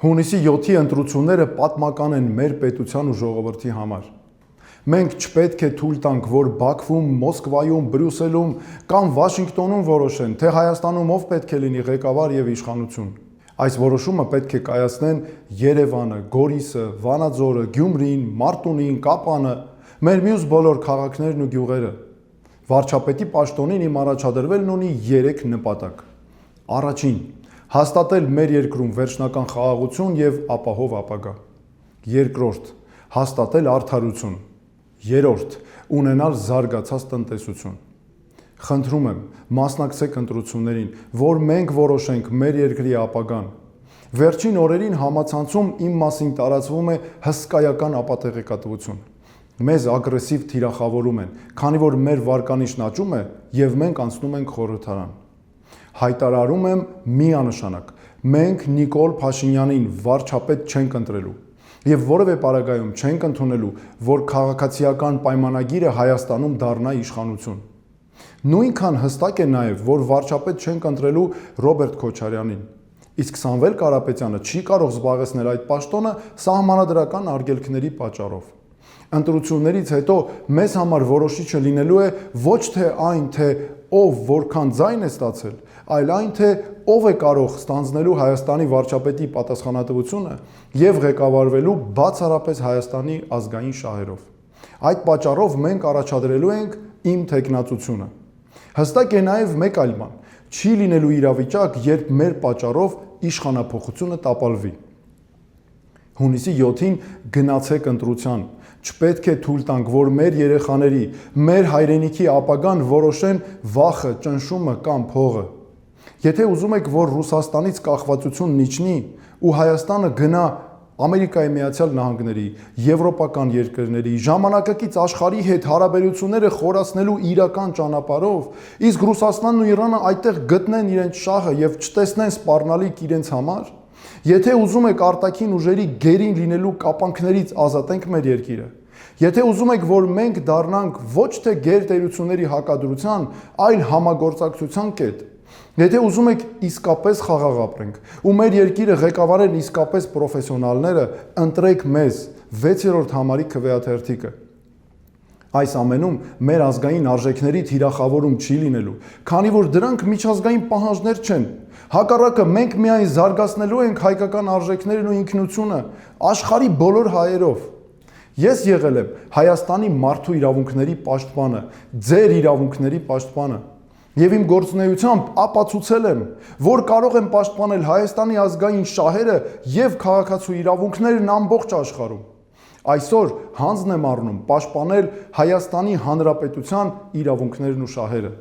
Հունիսի 7-ի ընտրությունները պատմական են մեր պետության ու ժողովրդի համար։ Մենք չպետք է թույլ տանք, որ Բաքվում, Մոսկվայում, Բրյուսելում կամ Վաշինգտոնում որոշեն, թե Հայաստանում ով պետք է լինի ղեկավար եւ իշխանություն։ Այս որոշումը պետք է կայացնեն Երևանը, Գորիսը, Վանաձորը, Գյումրին, Մարտունին, Կապանը, մեր մյուս բոլոր քաղաքներն ու գյուղերը։ Վարչապետի պաշտոնին իմ առաջադրվելն ունի 3 նպատակ։ Առաջին՝ հաստատել մեր երկրում վերջնական խաղաղություն եւ ապահով ապագա։ Երկրորդ՝ հաստատել արդարություն։ Երրորդ՝ ունենալ զարգացած տնտեսություն։ Խնդրում եմ, մասնակցեք ընտրություններին, որ մենք որոշենք մեր երկրի ապագան։ Վերջին օրերին համացանցում իմ մասին տարածվում է հսկայական ապատեղեկատվություն։ Մեզ ագրեսիվ թիրախավորում են, քանի որ մեր վարկանիշն աճում է եւ մենք անցնում ենք խորհրդարան։ Հայտարարում եմ միանշանակ, մենք Նիկոլ Փաշինյանին վարչապետ չենք ընտրելու եւ որևէ պարագայում չենք ընդունելու, որ քաղաքացիական պայմանագիրը Հայաստանում դառնա իշխանություն։ Նույնքան հստակ է նաեւ, որ վարչապետ չենք ընտրելու Ռոբերտ Քոչարյանին, իսկ Սամվել Կարապետյանը չի կարող զբաղեցնել այդ պաշտոնը սահմանադրական արգելքների պատճառով։ Ընտրություններից հետո մեզ համար որոշիչը լինելու է ոչ թե այն, թե ով որքան ձայն է ստացել, այլ այն, թե ով է կարող ստանձնելու Հայաստանի վարչապետի պատասխանատվությունը եւ ղեկավարվելու բացառապես Հայաստանի ազգային շահերով։ Այդ պատճառով մենք առաջադրելու ենք իմ թեկնածությունը։ Հստակ է նաեւ մեկ այլ բան՝ չի լինելու իրավիճակ, երբ մեր պատճառով իշխանափոխությունը տապալվի։ Հունիսի 7-ին գնացեք ընտրության։ Չպետք է թույլ տանք, որ մեր երեխաների, մեր հայրենիքի ապագան որոշեն վախը, ճնշումը կամ փողը։ Եթե ուզում եք, որ Ռուսաստանից կախվածությունն իջնի ու Հայաստանը գնա Ամերիկայի Միացյալ Նահանգների, եվրոպական երկրների, ժամանակակից աշխարհի հետ հարաբերությունները խորացնելու իրական ճանապարհով, իսկ Ռուսաստանն ու Իրանը այդտեղ գտնեն իրենց շահը եւ չտեսնեն սպառնալիք իրենց համար, եթե ուզում եք արտաքին ուժերի գերին լինելու կապանքներից ազատենք մեր երկիրը, եթե ուզում եք, որ մենք դառնանք ոչ թե գերտերությունների հակադրության, այլ համագործակցության կետ, եթե ուզում եք իսկապես խաղաղ ապրենք ու մեր երկիրը ղեկավարեն իսկապես պրոֆեսիոնալները, ընտրեք մեզ 6-րդ համարի քվեաթերթիկը։ Այս ամենում մեր ազգային արժեքների թիրախավորում չի լինելու, քանի որ դրանք միջազգային պահանջներ չեն։ Հակառակը մենք միայն զարգացնելու ենք հայկական արժեքներն ու ինքնությունը աշխարհի բոլոր հայերով։ Ես եղել եմ Հայաստանի մարդու իրավունքների պաշտպանը, ձեր իրավունքների պաշտպանը, եւ իմ գործունեությամբ ապացուցել եմ, որ կարող եմ պաշտպանել Հայաստանի ազգային շահերը եւ քաղաքացու իրավունքներն ամբողջ աշխարհում։ Այսօր հանձն եմ առնում պաշտպանել Հայաստանի Հանրապետության իրավունքներն ու շահերը։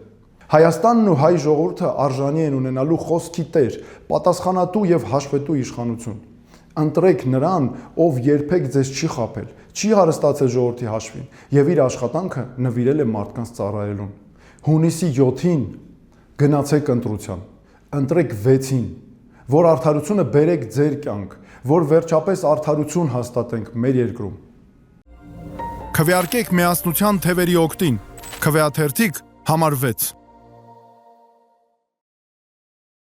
Հայաստանն ու հայ ժողովուրդը արժանի են ունենալու խոսքի տեր, պատասխանատու եւ հաշվետու իշխանություն։ Ընտրեք նրան, ով երբեք ձեզ չի խաբել, չի հարստացել ժողովրդի հաշվին եւ իր աշխատանքը նվիրել է մարդկանց ծառայելուն։ Հունիսի 7-ին գնացեք ընտրության, ընտրեք 6-ին, որ արդարությունը բերեք ձեր կյանք, որ վերջապես արդարություն հաստատենք մեր երկրում։ Քվեարկեք միասնության թևերի օգտին, քվեաթերթիկ համար 6։